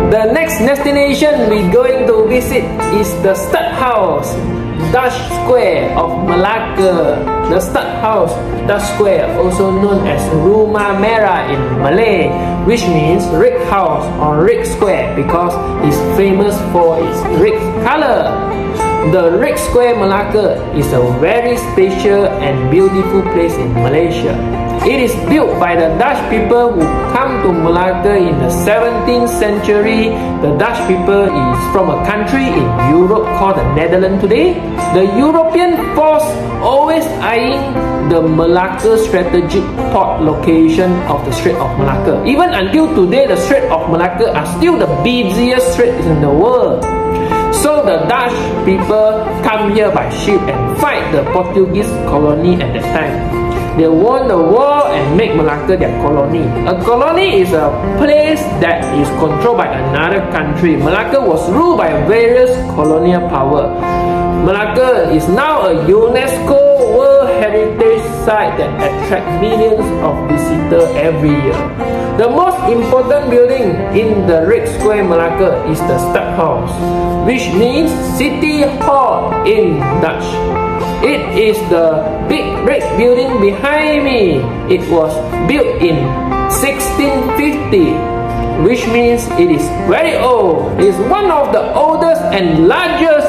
The next destination we're going to visit is the STADTHUYS Dutch Square of Malacca. The STADTHUYS Dutch Square, also known as Rumah Merah in Malay, which means red house or red square because it's famous for its red color. The Red Square Malacca is a very special and beautiful place in Malaysia. It is built by the Dutch people who come to Malacca in the 17th century. The Dutch people is from a country in Europe called the Netherlands today. The European force always eyeing the Malacca strategic port location of the Strait of Malacca. Even until today, the Strait of Malacca are still the busiest straits in the world. So the Dutch people come here by ship and fight the Portuguese colony at that time. They won the war and make Malacca their colony. A colony is a place that is controlled by another country. Malacca was ruled by various colonial power. Malacca is now a UNESCO World Heritage Site that attracts millions of visitors every year. The most important building in the Red Square Malacca is the STADTHUYS, which means City Hall in Dutch. It is the big red building behind me. It was built in 1650, which means it is very old. It is one of the oldest and largest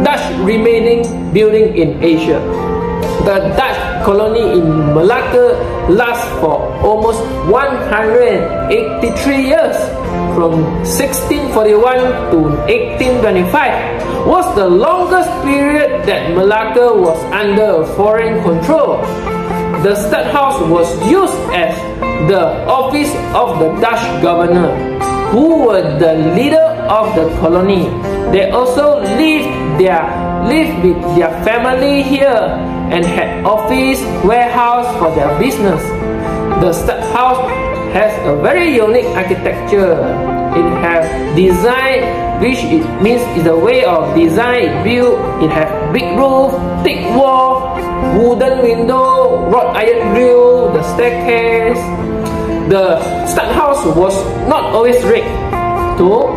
Dutch remaining building in Asia. The Dutch colony in Malacca lasts for almost 183 years, from 1641 to 1825. Was the longest period that Malacca was under foreign control. The STADTHUYS was used as the office of the Dutch governor, who were the leader of the colony. They also lived with their family here and had office, warehouse for their business. The STADTHUYS has a very unique architecture. It has design, which it means is a way of design built. It has big roof, thick wall, wooden window, wrought iron grill, the staircase. The STADTHUYS was not always red, though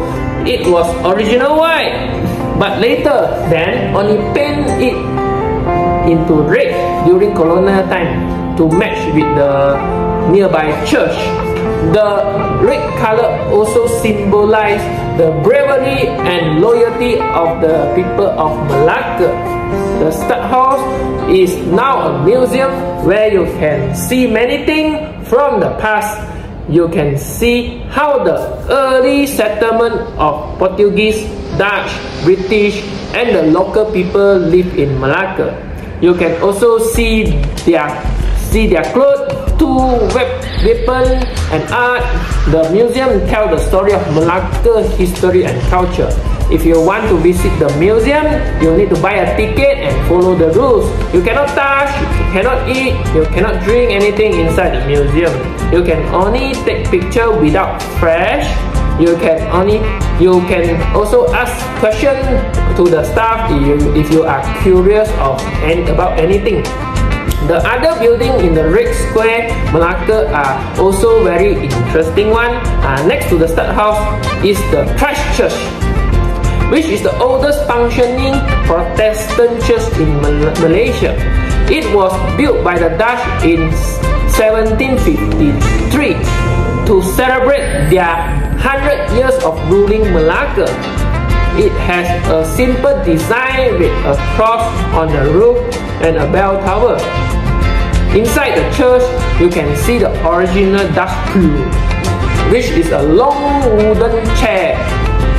it was original white, but later then only paint it into red during colonial time to match with the nearby church. The red color also symbolizes the bravery and loyalty of the people of Malacca. The STADTHUYS is now a museum where you can see many things from the past. You can see how the early settlement of Portuguese, Dutch, British and the local people live in Malacca. You can also see their clothes, tools, weapons and art. The museum tells the story of Malacca history and culture. If you want to visit the museum, you need to buy a ticket and follow the rules. You cannot touch, you cannot eat, you cannot drink anything inside the museum. You can only take picture without flash. You can also ask questions to the staff if you are curious about anything. The other building in the Red Square Malacca are also very interesting one. Next to the STADTHUYS is the Christ Church, which is the oldest functioning Protestant church in Malaysia. It was built by the Dutch in 1753 to celebrate their 100 years of ruling Malacca. It has a simple design with a cross on the roof and a bell tower. Inside the church, you can see the original Dutch pew, which is a long wooden chair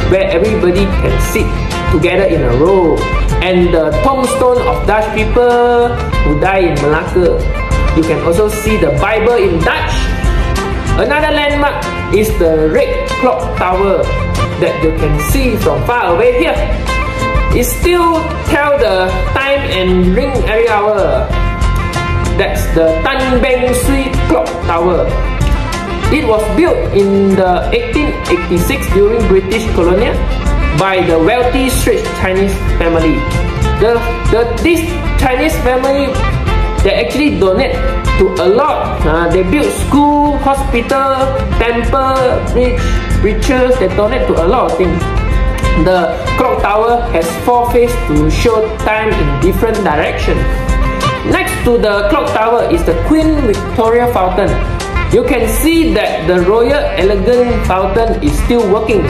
where everybody can sit together in a row, and the tombstone of Dutch people who died in Malacca. You can also see the Bible in Dutch. Another landmark is the Red Clock Tower that you can see from far away here. It still tells the time and ring every hour. That's the Tan Beng Sui Clock Tower. It was built in the 1886 during British colonial by the wealthy Straits Chinese family. This Chinese family, they actually donate to a lot. They built schools, hospital, temple, preachers, they donate to a lot of things. The clock tower has 4 faces to show time in different directions. Next to the clock tower is the Queen Victoria fountain. You can see that the Royal Elegant fountain is still working,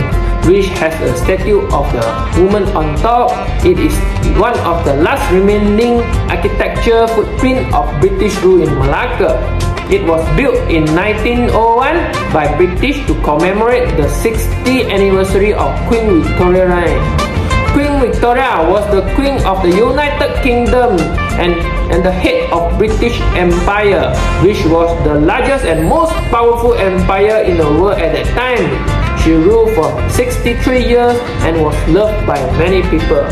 which has a statue of the woman on top. It is one of the last remaining architecture footprint of British rule in Malacca. It was built in 1901 by British to commemorate the 60th anniversary of Queen Victoria reign. Queen Victoria was the Queen of the United Kingdom and the head of British Empire, which was the largest and most powerful empire in the world at that time. She ruled for 63 years and was loved by many people.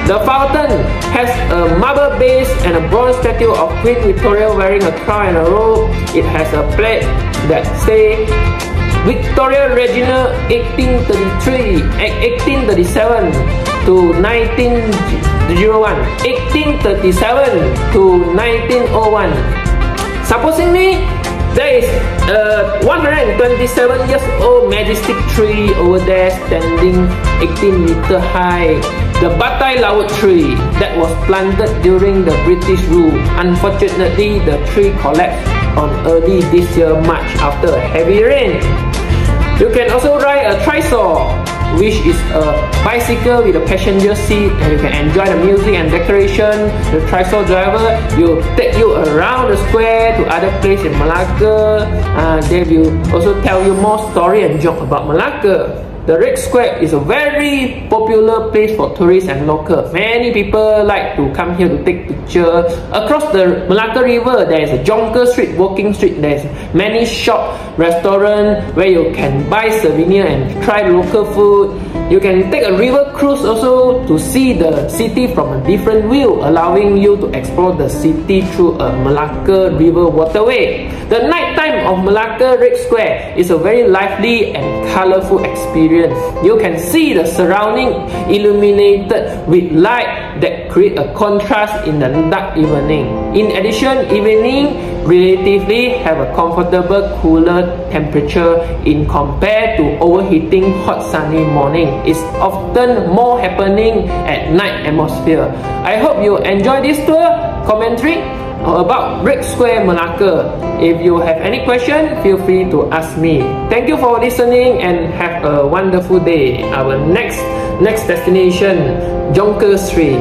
The fountain has a marble base and a bronze statue of Queen Victoria wearing a crown and a robe. It has a plaque that says Victoria Regina 1837 to 1901, 1837 to 1901. Supposedly, there is a 127 years old majestic tree over there standing 18 meter high. The Batai Laut tree that was planted during the British rule. Unfortunately, the tree collapsed on early this year March after a heavy rain. You can also ride a trishaw, which is a bicycle with a passenger seat, and you can enjoy the music and decoration. The trishaw driver will take you around the square to other places in Malacca. They will also tell you more story and joke about Malacca. The Red Square is a very popular place for tourists and locals. Many people like to come here to take pictures. Across the Malacca River, there is a Jonker Street, walking street. There is many shops, restaurants where you can buy souvenirs and try local food. You can take a river cruise also to see the city from a different view, allowing you to explore the city through a Malacca River waterway. The night time of Malacca Red Square is a very lively and colorful experience. You can see the surrounding illuminated with light that create a contrast in the dark evening. In addition, evening relatively have a comfortable cooler temperature in compared to overheating hot sunny morning. It's often more happening at night atmosphere. I hope you enjoy this tour commentary about Red Square Malacca. If you have any question, feel free to ask me. Thank you for listening and have a wonderful day. Our next destination, Jonker Street.